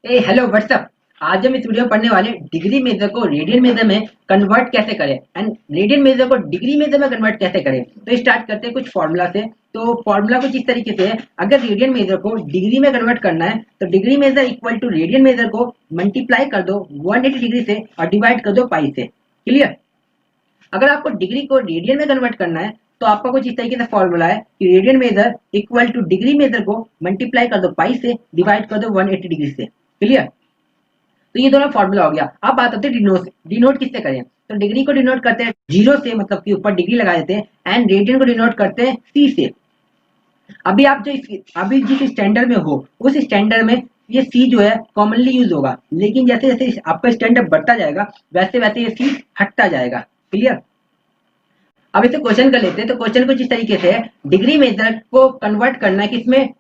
Hello what's up. आज हम इस वीडियो में पढ़ने वाले डिग्री मेजर को रेडियन मेजर में कन्वर्ट कैसे करें एंड रेडियन मेजर को डिग्री मेजर में कन्वर्ट कैसे करें। तो स्टार्ट करते हैं कुछ फॉर्मूला से। तो फॉर्मूला कुछ इस तरीके से है, अगर रेडियन मेजर को डिग्री में कन्वर्ट करना है तो degree measure equal to radian measure को मल्टीप्लाई कर दो 180 डिग्री से और डिवाइड कर दो पाई से। क्लियर। अगर आपको डिग्री को रेडियन में कन्वर्ट करना है तो आपका कुछ इस तरीके से फॉर्मूला है कि radian measure equal to degree measure को मल्टीप्लाई कर दो पाई से डिवाइड कर दो 180 डिग्री से। क्लियर। तो ये दोनों फॉर्मूला हो गया। अब बात होती है डिनोट से। डिनोट किससे करें? तो डिग्री को डिनोट करते हैं जीरो से, मतलब कि ऊपर डिग्री लगा देते हैं एंड रेडियन को डिनोट करते हैं सी से। अभी आप जो अभी जिस स्टैंडर्ड में हो उस स्टैंडर्ड में ये सी जो है कॉमनली यूज होगा, लेकिन जैसे जैसे आपका स्टैंडर्ड बढ़ता जाएगा वैसे वैसे ये सी हटता जाएगा। क्लियर। अब इसे क्वेश्चन कर लेते हैं। तो क्वेश्चन कुछ इस तरीके से है, डिग्री मेथड को कन्वर्ट करना है किसमें?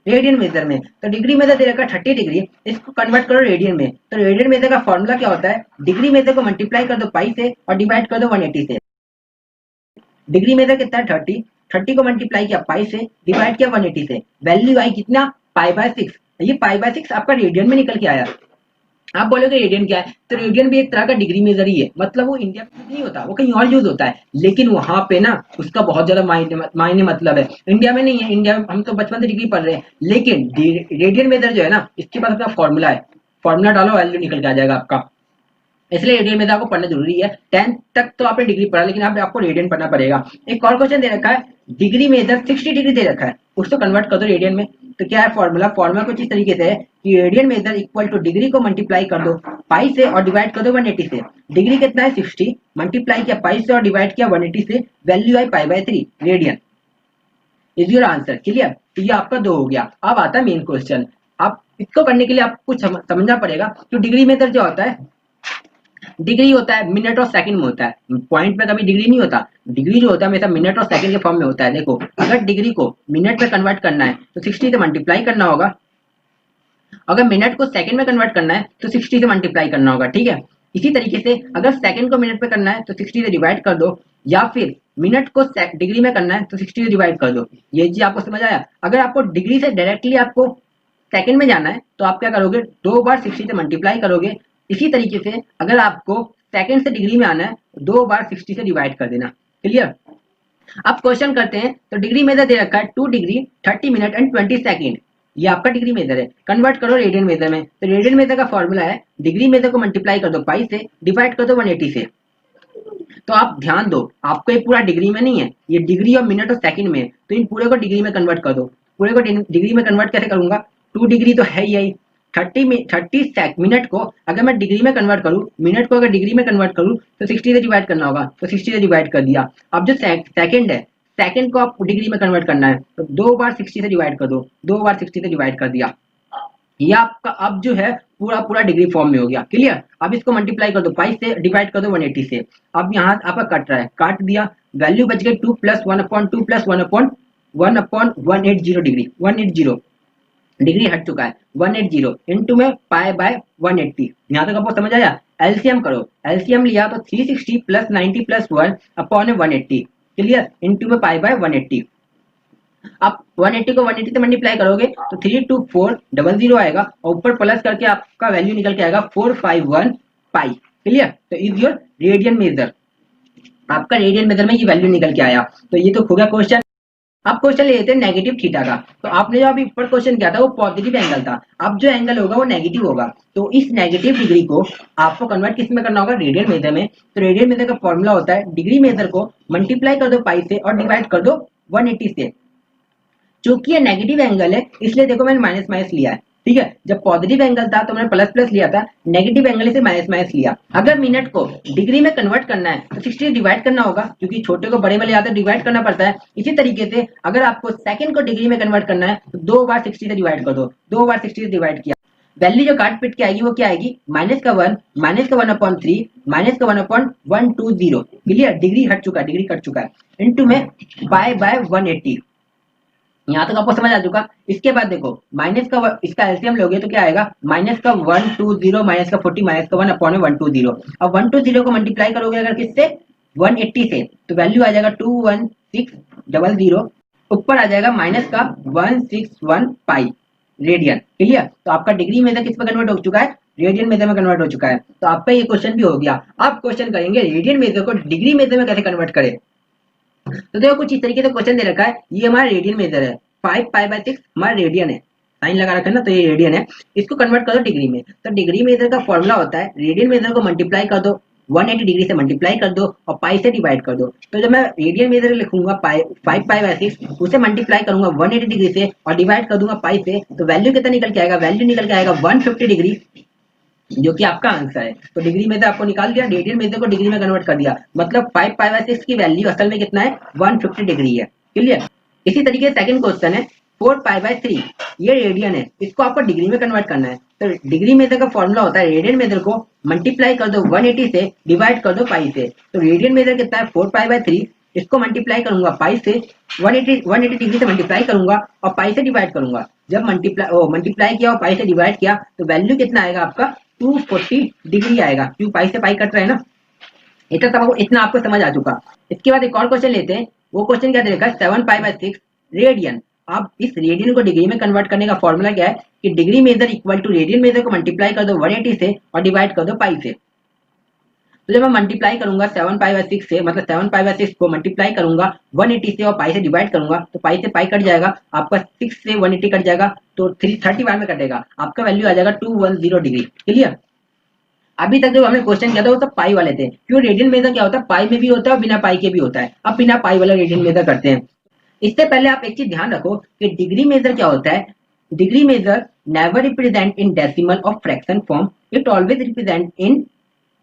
रेडियन मेजर में। तो डिग्री मेजर दे रखा है 30 डिग्री, इसको कन्वर्ट करो रेडियन में। तो रेडियन मेजर का फॉर्मूला क्या होता है? डिग्री मेजर को मल्टीप्लाई कर दो पाई से और डिवाइड कर दो 180 से। डिग्री मेजर कितना है? 30। 30 को मल्टीप्लाई किया पाई से, डिवाइड किया 180 से, वैल्यू आई कितना? पाई/6। ये पाई/6 आपका रेडियन में निकल के आया। आप बोलोगे रेडियन क्या है? तो रेडियन भी एक तरह का डिग्री मेजर ही है, मतलब वो इंडिया में नहीं होता, वो कहीं और यूज होता है, लेकिन वहां पे ना उसका बहुत ज्यादा मायने मतलब है। इंडिया में नहीं है, इंडिया में हम तो बचपन से डिग्री पढ़ रहे हैं, लेकिन रेडियन मेजर जो है ना, इसके पास अपना फॉर्मूला है। फॉर्मूला डालो, वैल्यू निकल के आ जाएगा आपका। इसलिए रेडियन मेथड आपको पढ़ना जरूरी है। 10th तक तो आपने डिग्री पढ़ा, लेकिन अब आपको रेडियन पढ़ना पड़ेगा। एक और क्वेश्चन दे रखा है, डिग्री मेथड 60 डिग्री दे रखा है, उसको कन्वर्ट कर दो रेडियन में। तो क्या है फॉर्मूला? फॉर्मूला कुछ इस तरीके से है कि radian method equal to degree को मल्टीप्लाई कर दो पाई से और डिवाइड कर दो 180 से। डिग्री कितना है? 60, मल्टीप्लाई किया पाई से और डिवाइड किया 180 से, वैल्यू आई पाई/3 radian. Is your answer. Clear. तो ये आपका दो हो गया। अब आता है मेन क्वेश्चन। आप इसको करने के लिए आपको कुछ समझना पड़ेगा। तो डिग्री मेथड जो होता है, डिग्री होता है मिनट और सेकंड में होता है, पॉइंट में कभी डिग्री नहीं होता। डिग्री जो होता है हमेशा मिनट और सेकंड के फॉर्म में होता है। देखो, अगर डिग्री को मिनट में कन्वर्ट करना है तो 60 से मल्टीप्लाई करना होगा, अगर मिनट को सेकंड में कन्वर्ट करना है तो 60 से मल्टीप्लाई करना होगा। ठीक है। इसी तरीके से अगर सेकंड को मिनट में करना है तो 60 से डिवाइड कर दो, या फिर मिनट को डिग्री में करना है तो 60 से डिवाइड कर दो। ये चीज आपको समझ आया? अगर आपको डिग्री से डायरेक्टली आपको सेकंड में जाना है तो आप क्या करोगे? दो बार 60 से मल्टीप्लाई करोगे। इसी तरीके से अगर आपको सेकंड से डिग्री में आना है दो बार 60 से डिवाइड कर देना। क्लियर। अब क्वेश्चन करते हैं। तो डिग्री मेजर दे रखा है 2 डिग्री 30 मिनट एंड 20 सेकंड। ये आपका डिग्री मेजर है। कन्वर्ट करो रेडियन मेजर में। तो रेडियन मेजर का फॉर्मूला है, डिग्री मेजर को मल्टीप्लाई कर दो पाई से, डिवाइड कर दो 180 से। तो आप ध्यान दो, आपको ये पूरा डिग्री में नहीं है, ये डिग्री और मिनट और सेकंड में है, तो इन पूरे को डिग्री में कन्वर्ट कर दो। पूरे को डिग्री में कन्वर्ट कैसे करूंगा? 2 डिग्री तो है यही, 30 मिनट को अगर मैं डिग्री में कन्वर्ट करूं, मिनट को अगर डिग्री में कन्वर्ट करूं तो 60 से डिवाइड करना होगा, तो 60 से डिवाइड कर दिया। अब जो सेकंड है, सेकंड को आप डिग्री में कन्वर्ट करना है तो दो बार 60 से डिवाइड कर दो, दो बार 60 से डिवाइड कर दिया। ये आपका अब जो है पूरा पूरा डिग्री फॉर्म में हो गया। क्लियर। अब इसको मल्टीप्लाई कर दो पाई से, डिवाइड कर दो 180 से। अब यहाँ आपका कट रहा है, काट दिया, वैल्यू बच गई 2 + 1/2 + 1/1/180 डिग्री। 180 डिग्री हट चुका है। 180 इंटू में पाई/180। यहाँ तक आपको समझ आया? एलसीएम करो, एलसीएम लिया तो 360 + 90 + 1/180। क्लियर। इंटू में पाई/180। आप 180 को 180 से मल्टीप्लाई करोगे तो 32400 आएगा और ऊपर प्लस करके आपका वैल्यू निकल के आएगा 451 पाई। क्लियर। तो इज योर रेडियन मेजर। आपका रेडियन मेजर में ये वैल्यू निकल के आया। तो ये तो हो गया क्वेश्चन। अब क्वेश्चन ले लेते हैं नेगेटिव थीटा का। तो आपने जो अभी ऊपर क्वेश्चन किया था वो पॉजिटिव एंगल था, अब जो एंगल होगा वो नेगेटिव होगा। तो इस नेगेटिव डिग्री को आपको कन्वर्ट किस में करना होगा? रेडियन मेजर में। तो रेडियन मेजर का फॉर्मूला होता है, डिग्री मेजर को मल्टीप्लाई कर दो पाई से और डिवाइड कर दो 180 से। चूंकि ये नेगेटिव एंगल है इसलिए देखो मैंने माइनस माइनस लिया है। ठीक है। जब पॉजिटिव एंगल था तो मैंने प्लस प्लस लिया था, नेगेटिव एंगल से माइनस माइनस लिया। अगर मिनट को डिग्री में कन्वर्ट करना है तो 60 डिवाइड करना होगा, क्योंकि छोटे को बड़े में ले आते डिवाइड करना पड़ता है। इसी तरीके से अगर आपको सेकंड को डिग्री में कन्वर्ट करना है तो दो बार 60 से डिवाइड कर दो, दो बार 60 से डिवाइड किया, वैल्यू जो काट पिट के आएगी वो क्या आएगी? -1 -1/3 -1/120। क्लियर। डिग्री हट चुका है, डिग्री कट चुका है, इंटू में पाई/180। यहाँ तक आपको समझ आ चुका। इसके बाद देखो माइनस का इसका एलसीएम लोगे तो क्या आएगा? -120 -40 -1/120। अब 120 को मल्टीप्लाई करोगे अगर किससे? 180 से, तो वैल्यू आ जाएगा 21600, ऊपर आ जाएगा -161 पाई। रेडियन। क्लियर? तो आपका डिग्री मेथड किस पे कन्वर्ट हो चुका है? रेडियन मेथड में कन्वर्ट हो चुका है। तो आपका ये क्वेश्चन भी हो गया। अब क्वेश्चन करेंगे रेडियन मेथड को डिग्री मेथड में कैसे कन्वर्ट करें। तो देखो कुछ इस तरीके से क्वेश्चन दे रखा है, ये हमारा रेडियन मेथड है, 5π/6 हमारा रेडियन है, साइन लगा रखा है ना, तो ये रेडियन है। इसको कन्वर्ट कर दो डिग्री में। तो डिग्री मेथड का फॉर्मूला होता है, रेडियन मेथड को मल्टीप्लाई कर दो, 180 डिग्री से मल्टीप्लाई कर दो और पाई से डिवाइड कर दो। तो जब मैं रेडियन मेथड लिखूंगा 5π/6, उसे मल्टीप्लाई करूंगा 180 डिग्री से और डिवाइड कर दूंगा पाई से, तो वैल्यू कितना निकल के आएगा? वैल्यू निकल के आएगा 150 डिग्री, जो कि आपका आंसर है। तो डिग्री में से आपको निकाल दिया, रेडियन में से को डिग्री में कन्वर्ट कर दिया, मतलब 5π/6 की वैल्यू असल में कितना है? 150 डिग्री है। क्लियर? इसी तरीके से सेकंड क्वेश्चन है 4π/3, ये रेडियन है, इसको आपको डिग्री में कन्वर्ट करना है। तो डिग्री मेथड का फॉर्मूला होता है, रेडियन मेथड को मल्टीप्लाई कर दो 180 से, डिवाइड कर दो पाई से। तो रेडियन मेथड कितना है? 4π/3, इसको मल्टीप्लाई करूंगा पाई से, 180 डिग्री से मल्टीप्लाई करूंगा और पाई से डिवाइड करूंगा। जब मल्टीप्लाई किया और पाई से डिवाइड किया तो वैल्यू कितना आएगा आपका? 240 डिग्री आएगा, क्यों? पाई से पाई कट रहा है ना। इतना आपको समझ आ चुका। इसके बाद एक और क्वेश्चन लेते हैं। वो क्वेश्चन क्या दे रखा है? 7π/6 रेडियन। अब इस रेडियन को डिग्री में कन्वर्ट करने का फॉर्मूला क्या है कि degree method equal to radian method को मल्टीप्लाई कर दो 180 से और डिवाइड कर दो पाई से। तो जब मैं मल्टीप्लाई करूंगा 7π/6 से, मतलब 7π/6 को मल्टीप्लाई करूंगा 180 से और पाई से डिवाइड करूंगा, तो पाई से पाई कट जाएगा, आपका 6 से 180 कट जाएगा, तो 330 बार में कटेगा, आपका वैल्यू आ जाएगा 210 डिग्री। क्लियर? अभी तक जो हमने क्वेश्चन किया था वो सब पाई वाले थे, क्यों? रेडियन मेथड क्या होता है? पाई में भी होता है और बिना पाई के भी होता है। अब बिना पाई वाला रेडियन मेथड करते हैं। इससे पहले आप एक चीज ध्यान रखो कि डिग्री मेजर क्या होता है। Degree measure never represent in decimal और fraction form, it always represent in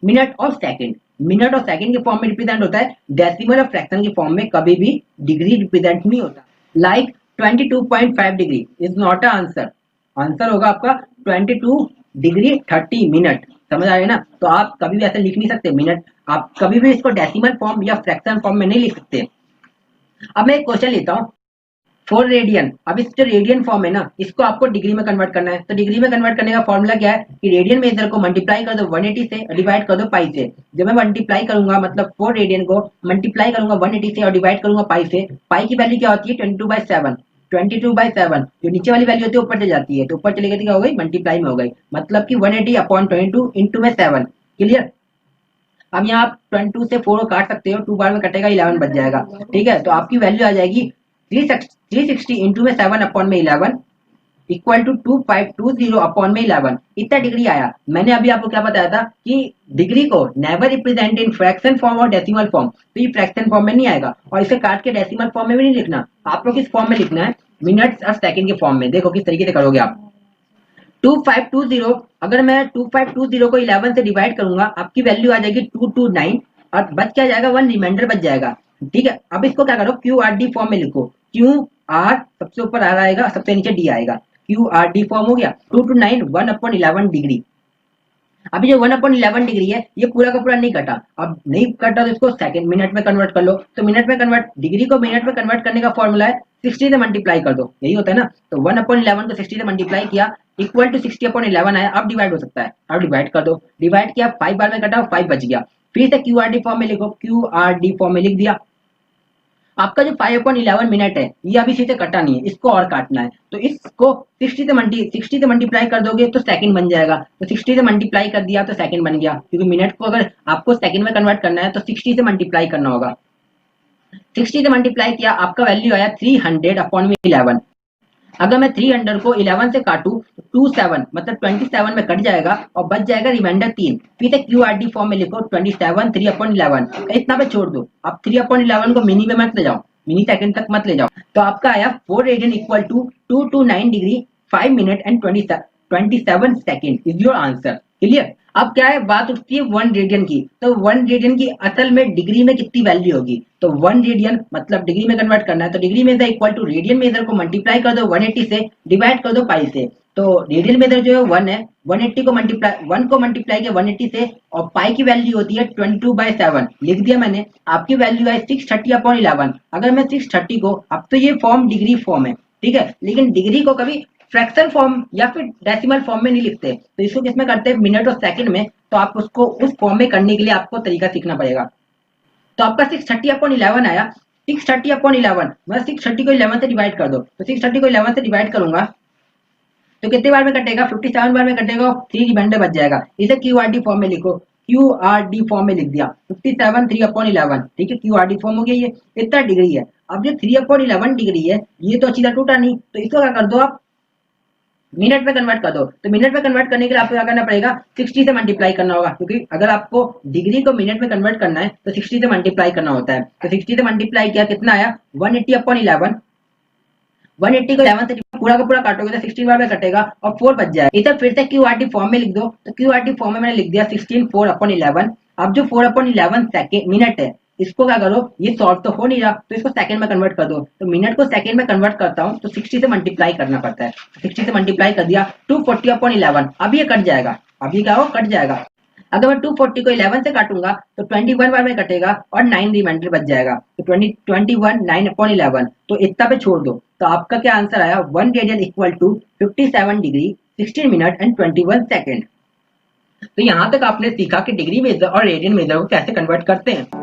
minute और सेकंड। मिनट और सेकंड के फॉर्म में रिप्रेजेंट होता है, डेसिमल और फ्रैक्शन के फॉर्म में कभी भी डिग्री रिप्रेजेंट नहीं होता। Like 22.5 degree is not a answer. Answer होगा आपका 22 डिग्री 30 मिनट। समझ आए ना? तो आप कभी भी ऐसे लिख नहीं सकते मिनट, आप कभी भी इसको डेसिमल फॉर्म या फ्रैक्शन फॉर्म में नहीं लिख सकते। अब मैं एक क्वेश्चन लेता हूँ, 4 रेडियन। अब इस जो रेडियन फॉर्म है ना, इसको आपको डिग्री में कन्वर्ट करना है। तो डिग्री में कन्वर्ट करने का फॉर्मूला क्या है कि रेडियन में इधर को मल्टीप्लाई कर दो 180 से, डिवाइड कर दो पाई से। जब मैं मल्टीप्लाई करूंगा, मतलब 4 रेडियन को मल्टीप्लाई करूंगा 180 से और डिवाइड करूंगा पाई से, पाई की वैल्यू क्या होती है? 22/7। 22/7 जो नीचे वाली वैल्यू होती है ऊपर चली जाती है, तो ऊपर चली गई, क्या हो गई? मल्टीप्लाई में हो गई, मतलब कि 180/22 इंटू में 7। क्लियर? अब यहाँ आप 22 से 4 काट सकते हो, 2 बार में कटेगा, 11 बच जाएगा। ठीक है? तो आपकी वैल्यू आ जाएगी 360 इंटू में 7 अपॉन में 11 इक्वल टू 2520 अपॉन में 11। इतना डिग्री आया। मैंने अभी आपको क्या बताया था कि डिग्री को never represent in fraction form और डेसिमल फॉर्म, तो ये फ्रैक्शन फॉर्म में नहीं आएगा और इसे काट के डेसिमल फॉर्म में भी नहीं लिखना। आपको किस फॉर्म में लिखना है? मिनट्स और सेकंड के फॉर्म में। देखो किस तरीके से करोगे आप। 2520, अगर मैं 2520 को 11 से डिवाइड करूंगा, आपकी वैल्यू आ जाएगी 229 और बच क्या जाएगा? 1 रिमाइंडर बच जाएगा। ठीक है? अब इसको क्या करो? क्यू आर डी फॉर्म में लिखो। क्यू आर सबसे ऊपर आर आएगा, सबसे नीचे डी आएगा। क्यू आर डी फॉर्म हो गया। 229 1/11 डिग्री। अभी जो 1/11 डिग्री है, ये पूरा का पूरा नहीं कटा। अब नहीं कटा तो इसको सेकंड मिनट में कन्वर्ट कर लो। तो मिनट में कन्वर्ट, डिग्री को मिनट में कन्वर्ट करने का फॉर्मूला है 60 से मल्टीप्लाई कर दो, यही होता है ना। तो 1/11 को 60 से मल्टीप्लाई किया, इक्वल टू 60/11 आया। अब डिवाइड हो सकता है, अब डिवाइड कर दो। डिवाइड किया, 5 बार में कटा, 5 बच गया। फिर से क्यू आर डी फॉर्म में लिखो, क्यू आर डी फॉर्म में लिख दिया। आपका जो 5/11 मिनट है, ये अभी सीधे कटा नहीं है, इसको और काटना है। तो इसको 60 से मल्टीप्लाई कर दोगे तो सेकंड बन जाएगा। तो 60 से मल्टीप्लाई कर दिया तो सेकंड बन गया, क्योंकि मिनट को अगर आपको सेकंड में कन्वर्ट करना है तो 60 से मल्टीप्लाई करना होगा। 60 से मल्टीप्लाई किया, आपका वैल्यू आया 300/11। अगर मैं 300 को 11 से काटू तो 27, मतलब 27 में कट जाएगा और बच जाएगा रिमाइंडर 3। फिर से क्यू आर डी फॉर्म में लिखो 27 3/11, इतना पे छोड़ दो। अब 3/11 को मिनी में मत ले जाओ, मिनी सेकंड तक मत ले जाओ। तो आपका आया 4 radian equal to 229 degree 5 minute and 27 second is your answer. Clear? अब क्या है, बात उठती है 1 रेडियन की। तो 1 रेडियन की असल में डिग्री में कितनी वैल्यू होगी? तो 1 रेडियन मतलब डिग्री में कन्वर्ट करना है, तो degree measure equal to radian measure को मल्टीप्लाई कर दो 180 से, डिवाइड कर दो पाई से। तो रेडियन मेजर जो है 1 है, 180 को मल्टीप्लाई 1 को मल्टीप्लाई किया 180 से और पाई की वैल्यू होती है 22/7, लिख दिया मैंने। आपकी वैल्यू है 630/11। अगर मैं 630 को, अब तो ये फॉर्म डिग्री फॉर्म है, ठीक है, लेकिन डिग्री को कभी फ्रैक्शन फॉर्म या फिर डेसिमल फॉर्म में नहीं लिखते, तो इसको किसमें करते हैं? मिनट और सेकंड में। तो आप उसको उस फॉर्म में करने के लिए आपको तरीका सीखना पड़ेगा। तो आपका 630/11 आया। 630/11 मैं 630 को 11 से डिवाइड कर दो, तो 630 को 11 से डिवाइड करूंगा तो कितने बार में कटेगा, 57 बार में कटेगा और 3 रिमाइंडर बच जाएगा। इसे क्यूआरटी फॉर्म में लिखो, क्यूआरडी फॉर्म में लिख दिया 57 3/11, ठीक है, क्यूआरडी फॉर्म हो गया। ये इतना डिग्री है। अब जो 3/11 डिग्री है ये तो अच्छी तरह टूटा नहीं, तो इसको क्या कर दो आप मिनट में कन्वर्ट कर दो। तो मिनट में कन्वर्ट करने के लिए आपको क्या करना पड़ेगा, 60 से मल्टीप्लाई करना होगा, क्योंकि अगर आपको डिग्री को मिनट में कन्वर्ट करना है तो 60 से मल्टीप्लाई करना होता है। तो 60 से मल्टीप्लाई किया, कितना आया 180/11। 180 को 11 से पूरा का पूरा काटोगे तो 16 बार में कटेगा और 4 बच जाएगा। इधर फिर से क्यूआरटी फॉर्म में लिख दो, तो क्यूआरटी फॉर्म में मैंने लिख दिया 16 4/11। अब जो 4/11 सेकेंड मिनट है इसको क्या करो, ये सॉल्व तो हो नहीं रहा तो इसको सेकंड में कन्वर्ट कर दो। तो मिनट को सेकंड में कन्वर्ट करता हूँ तो 60 से मल्टीप्लाई करना पड़ता है। 60 से मल्टीप्लाई कर दिया 240/11। अब ये कट जाएगा, अब ये क्या हो कट जाएगा। अगर मैं 240 को 11 से काटूंगा तो 21 बार में कटेगा और 9 रिमाइंडर बच जाएगा। तो 21 9/11, तो इतना पे छोड़ दो। तो आपका क्या आंसर आया, 1 radian equal to 57 degree 16 minute and 21 second. तो यहाँ तक आपने सीखा कि डिग्री मेजर और रेडियन मेजर को कैसे कन्वर्ट करते हैं।